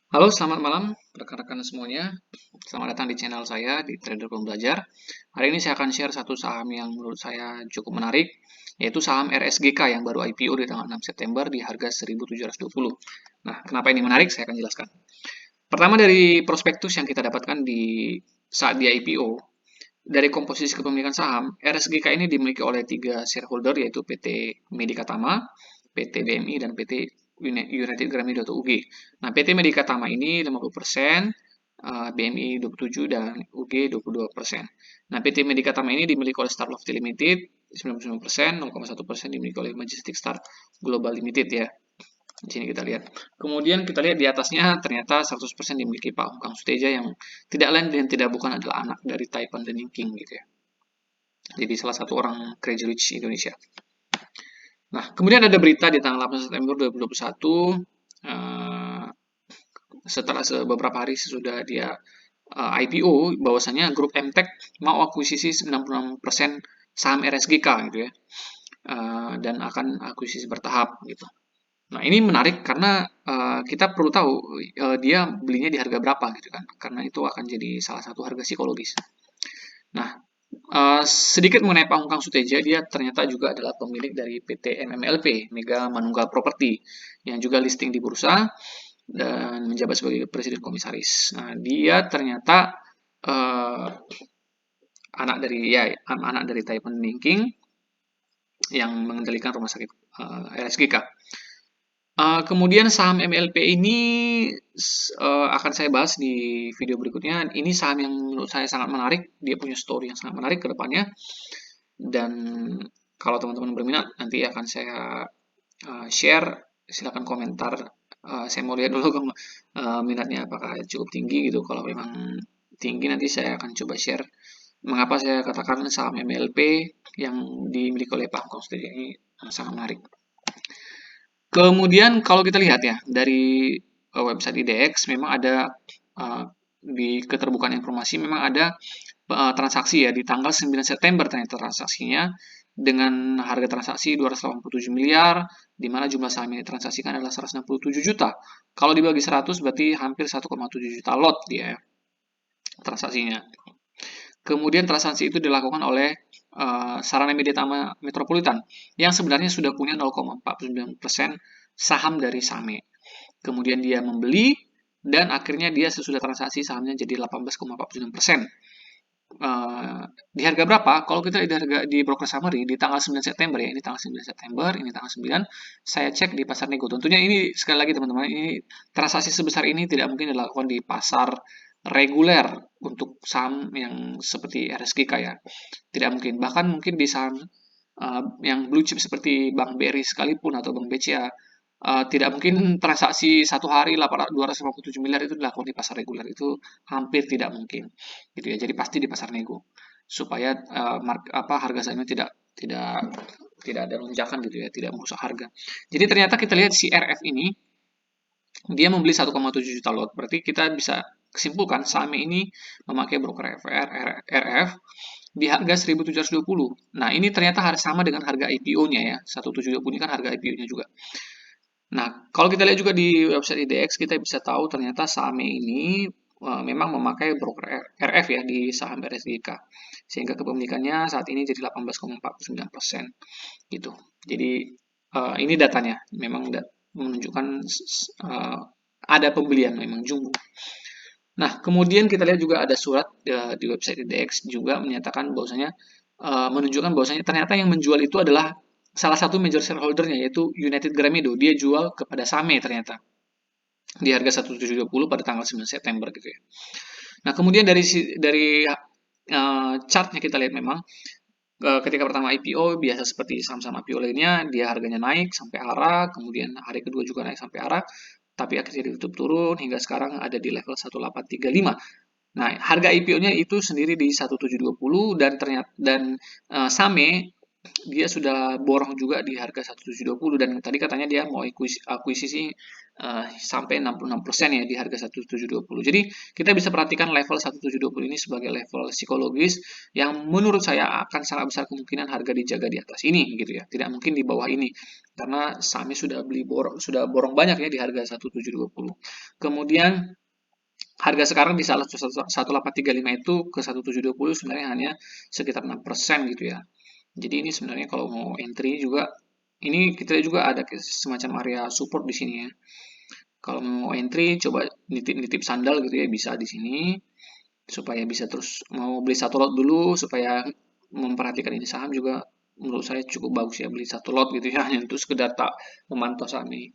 Halo, selamat malam rekan-rekan semuanya. Selamat datang di channel saya di Trader Pembelajar. Hari ini saya akan share satu saham yang menurut saya cukup menarik, yaitu saham RSGK yang baru IPO di tanggal 6 September di harga 1.720. Nah, kenapa ini menarik? Saya akan jelaskan. Pertama dari prospektus yang kita dapatkan di saat dia IPO, dari komposisi kepemilikan saham, RSGK ini dimiliki oleh tiga shareholder yaitu PT Medika Tama, PT BMI, dan PT United Gramido atau UG. Nah, PT Medika Tama ini 50%, BMI 27%, dan UG 22%. Nah, PT Medika Tama ini dimiliki oleh Star Lofty Limited 99%, 0,1% dimiliki oleh Majestic Star Global Limited ya. Di sini kita lihat. Kemudian kita lihat di atasnya ternyata 100% dimiliki Pak Hongkang Suteja yang tidak lain dan tidak bukan adalah anak dari Taipan dan King gitu ya. Jadi salah satu orang Crazy Rich Indonesia. Nah, kemudian ada berita di tanggal 8 September 2021 setelah beberapa hari sesudah dia IPO bahwasanya grup MTech mau akuisisi 96% saham RSGK gitu ya. Dan akan akuisisi bertahap gitu. Nah, ini menarik karena kita perlu tahu dia belinya di harga berapa gitu kan. Karena itu akan jadi salah satu harga psikologis. Nah, sedikit mengenai Pak Hongkang Suteja, dia ternyata juga adalah pemilik dari PT MMLP, Mega Manunggal Property, yang juga listing di bursa dan menjabat sebagai presiden komisaris. Nah, dia ternyata uh, anak dari Taipei Ninking yang mengendalikan rumah sakit RSGK. Kemudian saham MLP ini akan saya bahas di video berikutnya. Ini saham yang menurut saya sangat menarik. Dia punya story yang sangat menarik ke depannya. Dan kalau teman-teman berminat, nanti akan saya share. Silakan komentar. Saya mau lihat dulu minatnya apakah cukup tinggi gitu. Kalau memang tinggi, nanti saya akan coba share mengapa saya katakan saham MLP yang dimiliki oleh Pak Hongkong ini sangat menarik. Kemudian kalau kita lihat ya dari website IDX memang ada di keterbukaan informasi memang ada transaksi ya di tanggal 9 September ternyata transaksinya dengan harga transaksi 287 miliar di mana jumlah saham yang ditransaksikan adalah 167 juta. Kalau dibagi 100 berarti hampir 1,7 juta lot dia ya, transaksinya. Kemudian transaksi itu dilakukan oleh Sarana Media Tama Metropolitan yang sebenarnya sudah punya 0,49% saham dari Same. Kemudian dia membeli dan akhirnya dia sesudah transaksi sahamnya jadi 18,49%. Di harga berapa? Kalau kita lihat di harga di broker summary di tanggal 9 September ya, ini tanggal 9 September, ini tanggal 9, saya cek di pasar nego. Tentunya ini sekali lagi teman-teman, ini transaksi sebesar ini tidak mungkin dilakukan di pasar reguler untuk saham yang seperti RSGK ya. Tidak mungkin. Bahkan mungkin di saham yang blue chip seperti Bank BRI sekalipun atau Bank BCA tidak mungkin transaksi satu hari 257 miliar itu dilakukan di pasar reguler, itu hampir tidak mungkin gitu ya. Jadi pasti di pasar nego supaya harga sahamnya tidak tidak ada lonjakan gitu ya, tidak merusak harga. Jadi ternyata kita lihat si RF ini dia membeli 1,7 juta lot. Berarti kita bisa kesimpulkan saham ini memakai broker RF di harga 1.720. Nah, ini ternyata harus sama dengan harga IPO-nya ya. 1.720 ini kan harga IPO-nya juga. Nah, kalau kita lihat juga di website IDX, kita bisa tahu ternyata saham ini memang memakai broker RF ya di saham RSGK. Sehingga kepemilikannya saat ini jadi 18,49% gitu. Jadi ini datanya memang menunjukkan ada pembelian memang jumbo. Nah, kemudian kita lihat juga ada surat di website IDX juga menyatakan bahwasanya menunjukkan bahwasanya ternyata yang menjual itu adalah salah satu major shareholder-nya yaitu United Gramido. Dia jual kepada Same ternyata di harga 1.720 pada tanggal 9 September gitu ya. Nah, kemudian dari chartnya kita lihat memang ketika pertama IPO biasa seperti saham-saham IPO lainnya, dia harganya naik sampai arah, kemudian hari kedua juga naik sampai arah, tapi akhirnya ditutup turun hingga sekarang ada di level 1835. Nah, harga IPO-nya itu sendiri di 1720 dan ternyata Same dia sudah borong juga di harga 1720 dan tadi katanya dia mau akuisisi sampai 66% ya di harga 1720. Jadi kita bisa perhatikan level 1720 ini sebagai level psikologis yang menurut saya akan sangat besar kemungkinan harga dijaga di atas ini gitu ya. Tidak mungkin di bawah ini karena sahamnya sudah borong banyak ya di harga 1720. Kemudian harga sekarang di 1835 itu ke 1720 sebenarnya hanya sekitar 6% gitu ya. Jadi ini sebenarnya kalau mau entry juga, ini kita juga ada semacam area support di sini ya. Kalau mau entry, coba nitip-nitip sandal gitu ya, bisa di sini. Supaya bisa terus mau beli satu lot dulu, supaya memperhatikan ini saham juga menurut saya cukup bagus ya, beli satu lot gitu ya, hanya untuk sekedar tak memantau saham ini.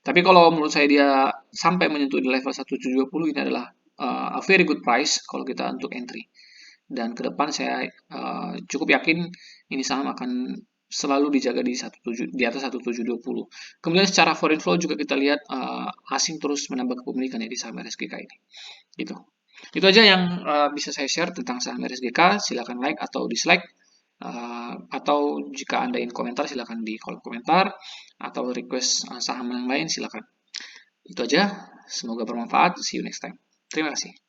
Tapi kalau menurut saya dia sampai menyentuh di level 1720 ini adalah a very good price kalau kita untuk entry. Dan ke depan saya cukup yakin ini saham akan selalu dijaga di atas 1720. Kemudian secara foreign flow juga kita lihat asing terus menambah kepemilikan ya di saham RSGK ini. Gitu. Itu aja yang bisa saya share tentang saham RSGK. Silakan like atau dislike. Atau jika Anda ingin komentar silakan di kolom komentar atau request saham yang lain silakan. Itu aja. Semoga bermanfaat. See you next time. Terima kasih.